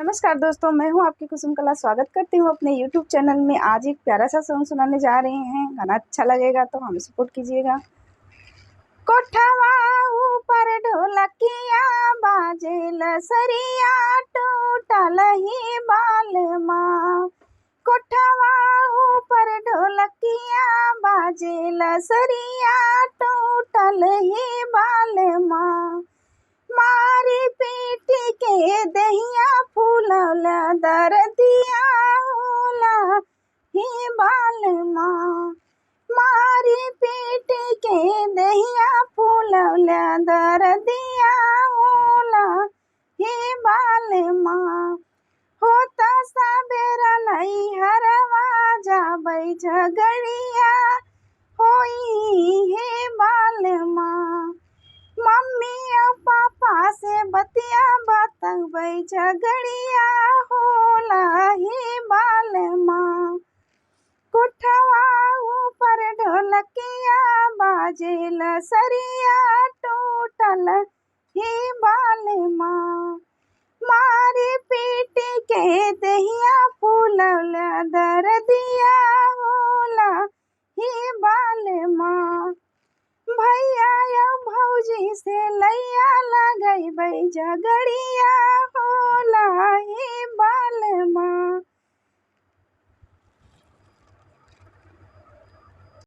नमस्कार दोस्तों, मैं हूं आपकी कुसुम कला। स्वागत करती हूं अपने YouTube चैनल में। आज एक प्यारा सा सॉन्ग सुनाने जा रहे हैं। गाना अच्छा लगेगा तो हमें सपोर्ट कीजिएगा। कोठवा ऊपर ढोलकिया बाजेल सरिया टूटल ही बालमा। कोठवा ऊपर ढोलकिया बाजेल सरिया टूटल ही बालमा। मारी पीटी के दहिया फूलौला दरदिया होला ही बालमा। मारी पीटी के दहिया फूलौला दरदिया होला ही बालमा। होता सबेरा नैहरवा जाबै झगड़िया होई हे बालमा। मम्मी और पापा से बतिया बतबै झगड़िया होला ही बालमा। कोठवा ऊपर ढोलकिया बाजेल सरिया टूटल ही बालमा। मारी पीटी के दहिया फूलौला दरदिया होला ही बालमा। भैया या भौजी से लैया लगैबै झगड़िया होला ही